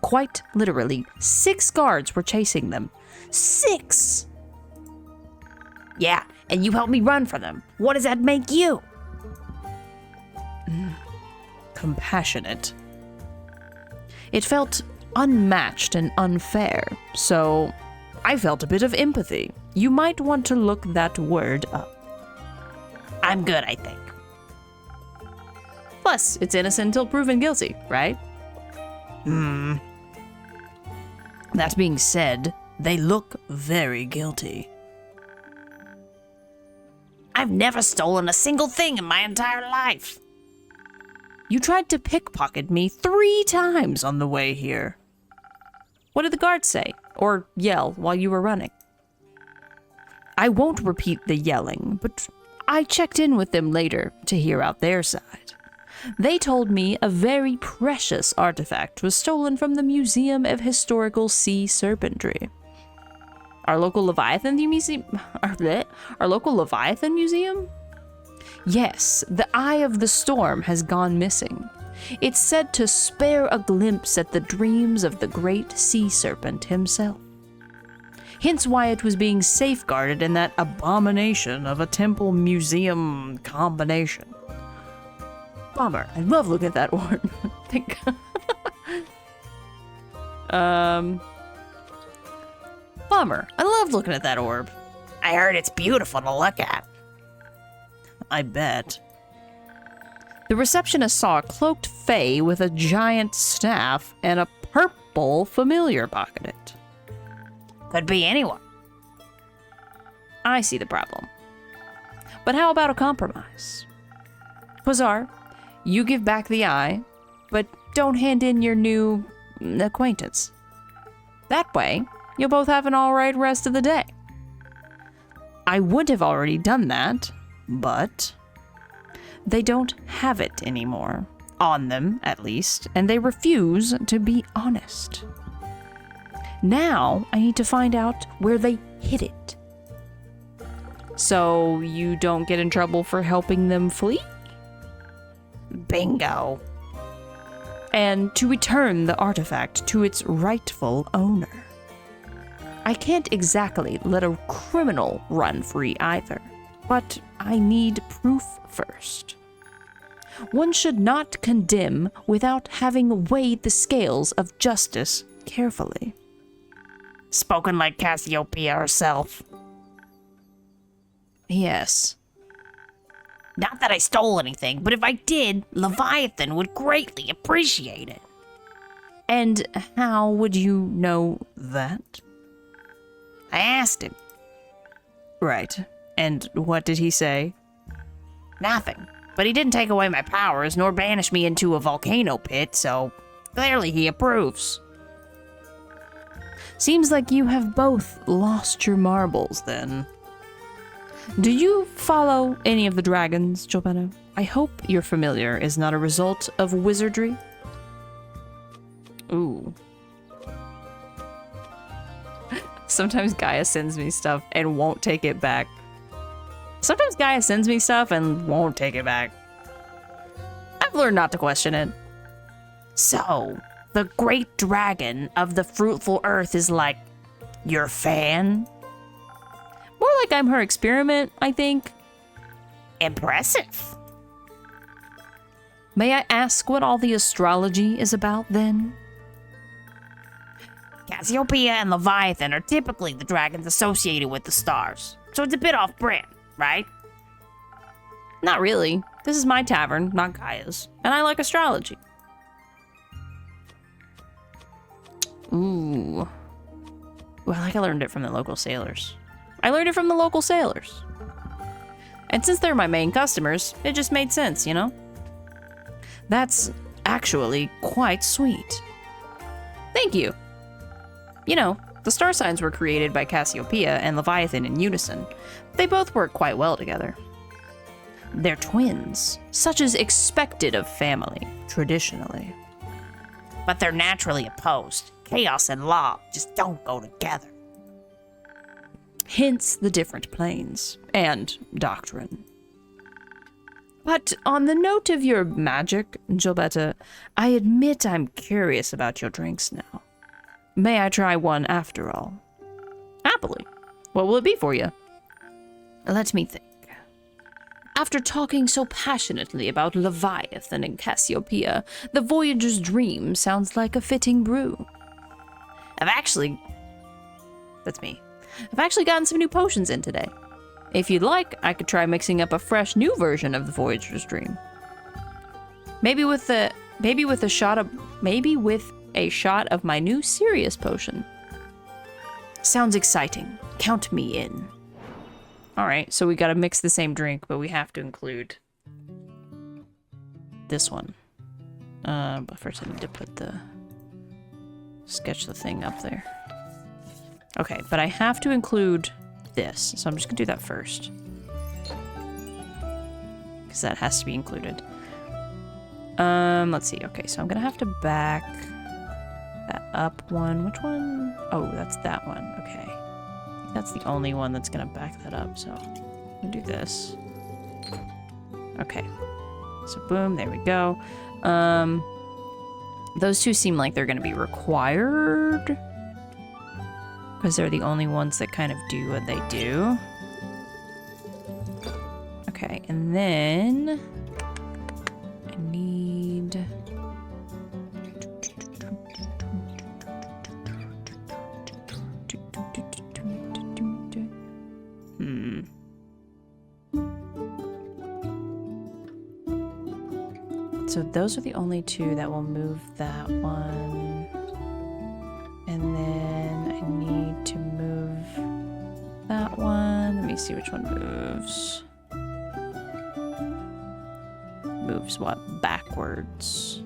Quite literally, 6 guards were chasing them. 6! Yeah, and you helped me run from them. What does that make you? Compassionate. It felt unmatched and unfair, so I felt a bit of empathy. You might want to look that word up. I'm good, I think. Plus, it's innocent until proven guilty, right? That being said, they look very guilty. I've never stolen a single thing in my entire life. You tried to pickpocket me 3 times on the way here. What did the guards say? Or yell while you were running? I won't repeat the yelling, but I checked in with them later to hear out their side. They told me a very precious artifact was stolen from the Museum of Historical Sea Serpentry. Our local Leviathan Museum? Our local Leviathan Museum? Yes, the Eye of the Storm has gone missing. It's said to spare a glimpse at the dreams of the great sea serpent himself. Hence why it was being safeguarded in that abomination of a temple museum combination. Bummer. I love looking at that orb. Bummer. I love looking at that orb. I heard it's beautiful to look at. I bet. The receptionist saw a cloaked fae with a giant staff and a purple familiar pocketed. Could be anyone. I see the problem. But how about a compromise? Quasar, you give back the eye, but don't hand in your new acquaintance. That way, you'll both have an alright rest of the day. I would have already done that, but they don't have it anymore. On them, at least, and they refuse to be honest. Now, I need to find out where they hid it. So you don't get in trouble for helping them flee? Bingo. And to return the artifact to its rightful owner. I can't exactly let a criminal run free either, but I need proof first. One should not condemn without having weighed the scales of justice carefully. Spoken like Cassiopeia herself. Yes. Not that I stole anything, but if I did, Leviathan would greatly appreciate it. And how would you know that? I asked him. Right. And what did he say? Nothing. But he didn't take away my powers nor banish me into a volcano pit, so clearly he approves. Seems like you have both lost your marbles, then. Do you follow any of the dragons, Gilberto? I hope your familiar is not a result of wizardry. Ooh. Sometimes Gaia sends me stuff and won't take it back. Sometimes Gaia sends me stuff and won't take it back. I've learned not to question it. So, the great dragon of the fruitful earth is like your fan? More like I'm her experiment, I think. Impressive. May I ask what all the astrology is about, then? Cassiopeia and Leviathan are typically the dragons associated with the stars, so it's a bit off-brand, right? Not really. This is my tavern, not Gaia's, and I like astrology. Ooh. Well, I learned it from the local sailors. And since they're my main customers, it just made sense, you know? That's actually quite sweet. Thank you. You know, the star signs were created by Cassiopeia and Leviathan in unison. They both work quite well together. They're twins, such as expected of family, traditionally. But they're naturally opposed. Chaos and law just don't go together. Hence the different planes and doctrine. But on the note of your magic, Gilberta, I admit I'm curious about your drinks now. May I try one after all? Happily. What will it be for you? Let me think. After talking so passionately about Leviathan and Cassiopeia, the Voyager's dream sounds like a fitting brew. That's me. I've actually gotten some new potions in today. If you'd like, I could try mixing up a fresh new version of the Voyager's dream. Maybe with a shot of my new Sirius potion. Sounds exciting. Count me in. All right, so we gotta mix the same drink, but we have to include this one. But first I need to sketch the thing up there. Okay, but I have to include this, so I'm just gonna do that first. Because that has to be included. Let's see. Okay, so I'm gonna have to back that up one. Which one? Oh, that's that one. Okay. I think that's the only one that's gonna back that up, so I'm gonna do this. Okay. So boom, there we go. Those two seem like they're gonna be required. Because they're the only ones that kind of do what they do. Okay, and then I need... So those are the only two that will move that one. And then I need to move that one. Let me see which one moves. Moves what? Backwards.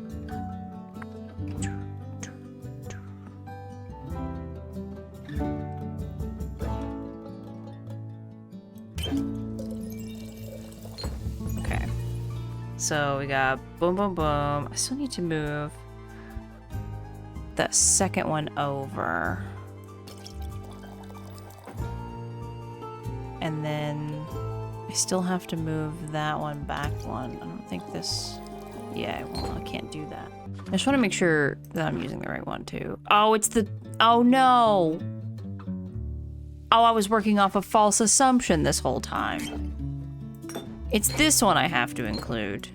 Okay. So we got boom, boom, boom. I still need to move the second one over. And then I still have to move that one back one. I don't think this... Yeah, well, I can't do that. I just want to make sure that I'm using the right one, too. Oh, it's the... Oh, no! Oh, I was working off a false assumption this whole time. It's this one I have to include.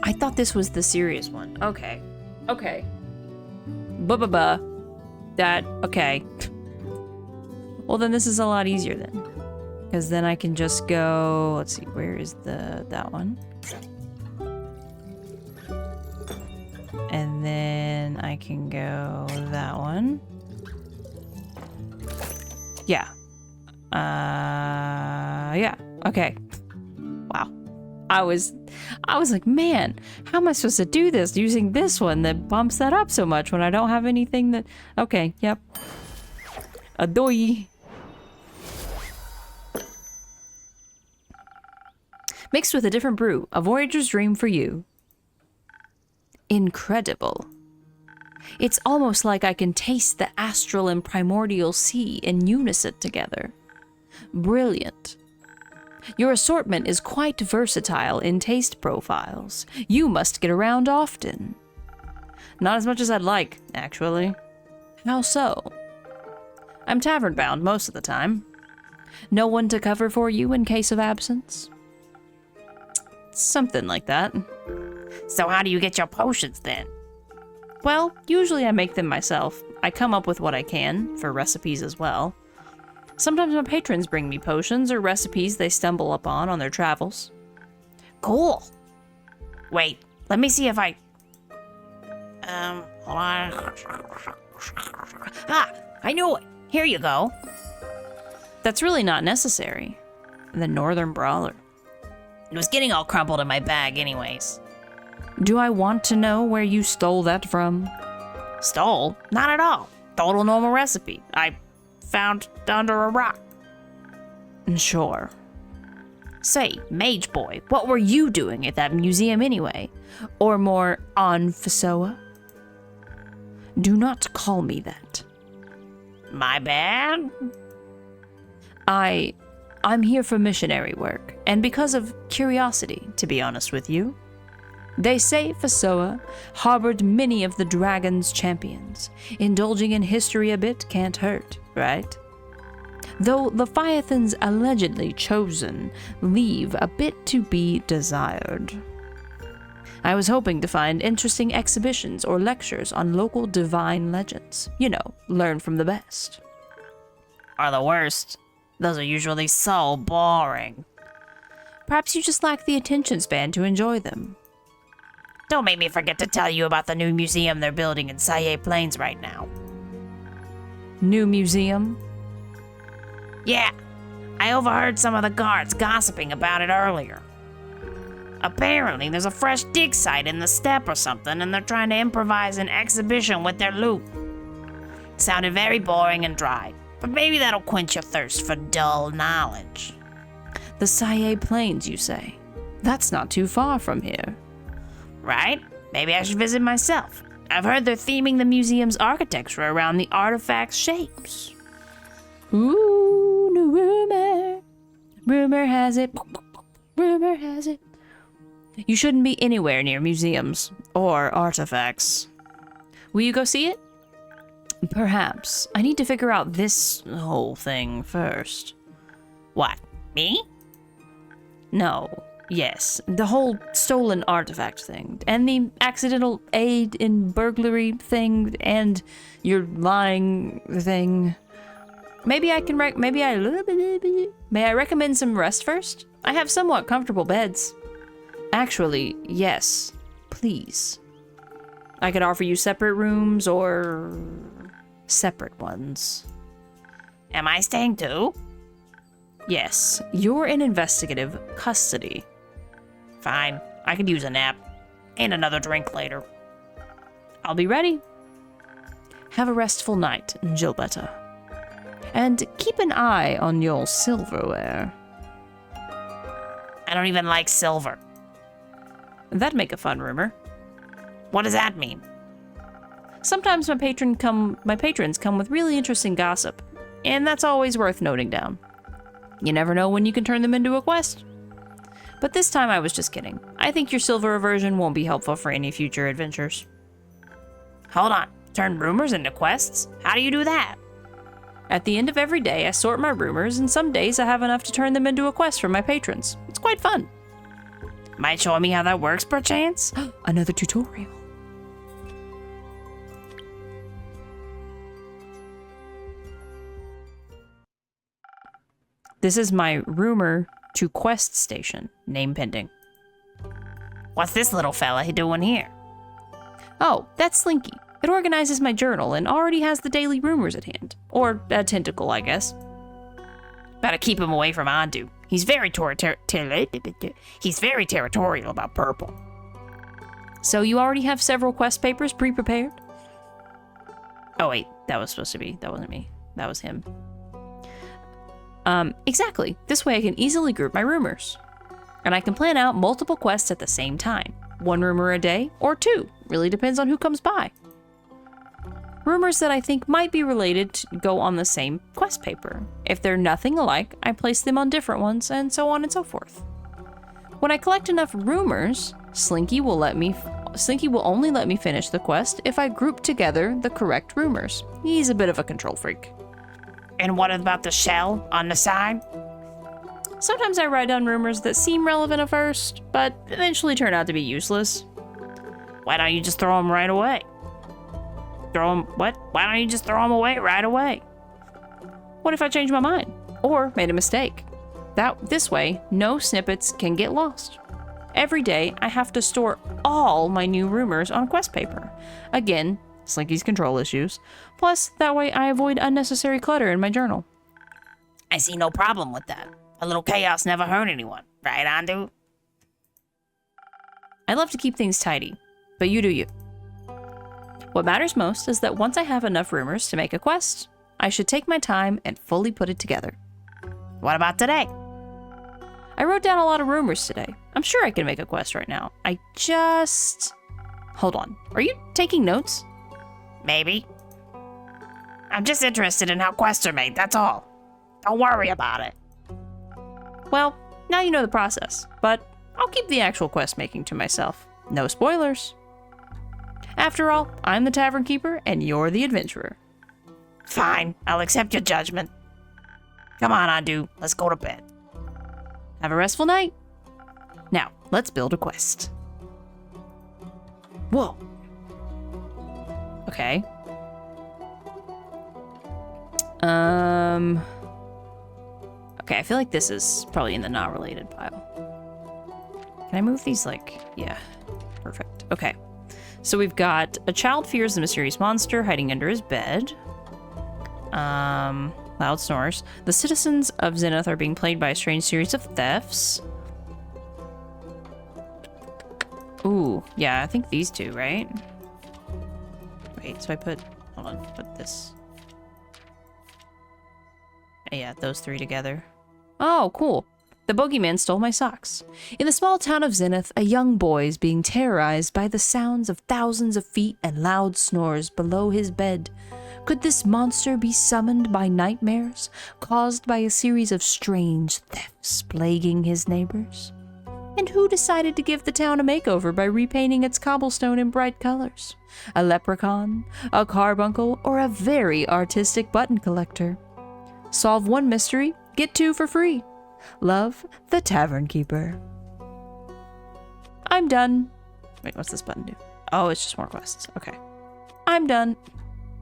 I thought this was the serious one. Okay. Okay. Ba-ba-ba. That, okay. Well, then this is a lot easier then. Because then I can just go, let's see, where is that one? And then then I can go that one. Yeah. Yeah. Okay. Wow. I was like, man, how am I supposed to do this using this one that bumps that up so much when I don't have anything that... Okay, yep. Adoy. Mixed with a different brew, a voyager's dream for you. Incredible. It's almost like I can taste the astral and primordial sea in unison together. Brilliant. Your assortment is quite versatile in taste profiles. You must get around often. Not as much as I'd like, actually. How so? I'm tavern bound most of the time. No one to cover for you in case of absence? Something like that. So how do you get your potions then? Well, usually I make them myself. I come up with what I can, for recipes as well. Sometimes my patrons bring me potions or recipes they stumble upon on their travels. Cool. Wait, let me see if I... hold on. Ah, I knew it. Here you go. That's really not necessary. The Northern Brawler. It was getting all crumpled in my bag anyways. Do I want to know where you stole that from? Stole? Not at all. Total normal recipe. I found under a rock. Sure. Say, Mage Boy, what were you doing at that museum anyway? Or more, on Fasoa? Do not call me that. My bad? I'm here for missionary work, and because of curiosity, to be honest with you. They say Fasoa harbored many of the dragon's champions. Indulging in history a bit can't hurt, right? Though Leviathan's allegedly chosen leave a bit to be desired. I was hoping to find interesting exhibitions or lectures on local divine legends. You know, learn from the best. Are the worst. Those are usually so boring. Perhaps you just lack the attention span to enjoy them. Don't make me forget to tell you about the new museum they're building in Saye Plains right now. New museum? Yeah, I overheard some of the guards gossiping about it earlier. Apparently, there's a fresh dig site in the steppe or something, and they're trying to improvise an exhibition with their loot. Sounded very boring and dry, but maybe that'll quench your thirst for dull knowledge. The Saye Plains, you say? That's not too far from here. Right? Maybe I should visit myself. I've heard they're theming the museum's architecture around the artifact's shapes. Ooh, new rumor. Rumor has it. Rumor has it. You shouldn't be anywhere near museums or artifacts. Will you go see it? Perhaps. I need to figure out this whole thing first. What? Me? No. Yes. The whole stolen artifact thing. And the accidental aid in burglary thing. And your lying thing. May I recommend some rest first? I have somewhat comfortable beds. Actually, yes. Please. I could offer you separate rooms or separate ones. Am I staying too? Yes, you're in investigative custody. Fine. I could use a nap. And another drink later. I'll be ready. Have a restful night, Gilbetta. And keep an eye on your silverware. I don't even like silver. That'd make a fun rumor. What does that mean? Sometimes my patrons come with really interesting gossip, and that's always worth noting down. You never know when you can turn them into a quest. But this time I was just kidding. I think your silver aversion won't be helpful for any future adventures. Hold on. Turn rumors into quests? How do you do that? At the end of every day, I sort my rumors, and some days I have enough to turn them into a quest for my patrons. It's quite fun. Might show me how that works, perchance? Another tutorial. This is my rumor to quest station, name pending. What's this little fella doing here? Oh, that's Slinky. It organizes my journal and already has the daily rumors at hand. Or a tentacle, I guess. Better keep him away from Andu. He's very territorial about purple. So you already have several quest papers pre-prepared? Oh wait, that wasn't me. That was him. Exactly. This way I can easily group my rumors. And I can plan out multiple quests at the same time. 1 rumor a day, or 2. Really depends on who comes by. Rumors that I think might be related go on the same quest paper. If they're nothing alike, I place them on different ones, and so on and so forth. When I collect enough rumors, Slinky will only let me finish the quest if I group together the correct rumors. He's a bit of a control freak. And what about the shell on the side? Sometimes I write down rumors that seem relevant at first, but eventually turn out to be useless. Why don't you just throw them right away? Why don't you just throw them away right away? What if I change my mind? Or made a mistake? This way, no snippets can get lost. Every day, I have to store all my new rumors on quest paper. Again, Slinky's control issues. Plus, that way I avoid unnecessary clutter in my journal. I see no problem with that. A little chaos never hurt anyone, right, Andu? I love to keep things tidy, but you do you. What matters most is that once I have enough rumors to make a quest, I should take my time and fully put it together. What about today? I wrote down a lot of rumors today. I'm sure I can make a quest right now. Hold on. Are you taking notes? Maybe. I'm just interested in how quests are made, that's all. Don't worry about it. Well, now you know the process, but I'll keep the actual quest making to myself. No spoilers. After all, I'm the tavern keeper and you're the adventurer. Fine, I'll accept your judgment. Come on, Andu, let's go to bed. Have a restful night. Now, let's build a quest. Whoa. Okay. Okay, I feel like this is probably in the not related pile. Can I move these yeah, perfect. Okay. So we've got a child fears the mysterious monster hiding under his bed. Loud snores. The citizens of Zenith are being plagued by a strange series of thefts. Ooh, yeah, I think these two, right? Wait, so hold on, put this. Yeah, those 3 together. Oh, cool. The bogeyman stole my socks. In the small town of Zenith, a young boy is being terrorized by the sounds of thousands of feet and loud snores below his bed. Could this monster be summoned by nightmares, caused by a series of strange thefts plaguing his neighbors? And who decided to give the town a makeover by repainting its cobblestone in bright colors? A leprechaun, a carbuncle, or a very artistic button collector? Solve 1 mystery, get 2 for free. Love, the Tavern Keeper. I'm done. Wait, what's this button do? Oh, it's just more quests. Okay. I'm done.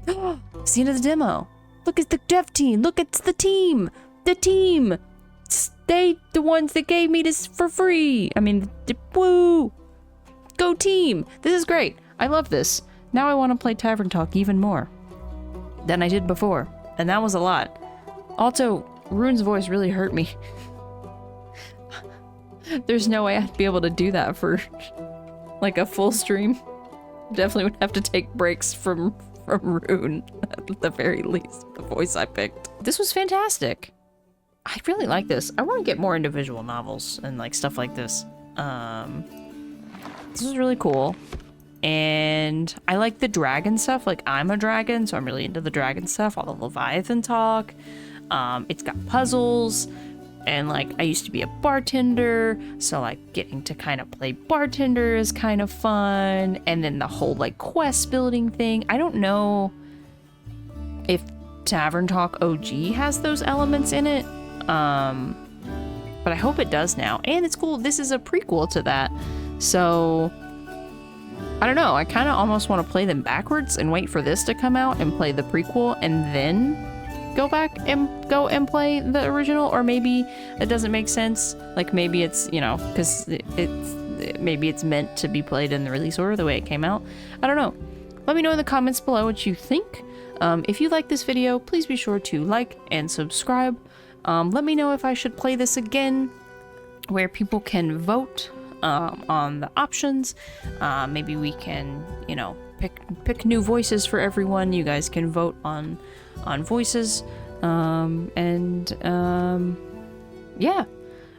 It's the end of the demo. Look at the dev team. Look, it's the team. The team. They the ones that gave me this for free. I mean, woo. Go team. This is great. I love this. Now I want to play Tavern Talk even more than I did before. And that was a lot. Also, Rune's voice really hurt me. There's no way I'd be able to do that for like a full stream. Definitely would have to take breaks from Rune at the very least. The voice I picked. This was fantastic. I really like this. I want to get more into visual novels and like stuff like this. This is really cool. And I like the dragon stuff. Like, I'm a dragon, so I'm really into the dragon stuff. All the Leviathan talk. It's got puzzles. And, like, I used to be a bartender. So, like, getting to kind of play bartender is kind of fun. And then the whole, like, quest building thing. I don't know if Tavern Talk OG has those elements in it. But I hope it does now. And it's cool. This is a prequel to that. So I don't know. I kind of almost want to play them backwards and wait for this to come out and play the prequel and then go back and go and play the original. Or maybe it doesn't make sense. Like maybe it's, you know, because maybe it's meant to be played in the release order the way it came out. I don't know. let me know in the comments below what you think. If you like this video, please be sure to like and subscribe. Let me know if I should play this again, where people can vote on the options. Maybe we can, you know, pick new voices for everyone. You guys can vote on voices. Yeah,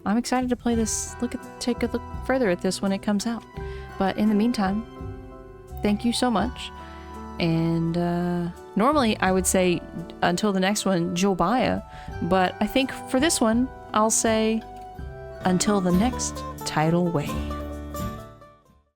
I'm excited to play this. Take a look further at this when it comes out. But in the meantime, thank you so much. And normally I would say until the next one, Jobaya, but I think for this one, I'll say until the next tidal wave.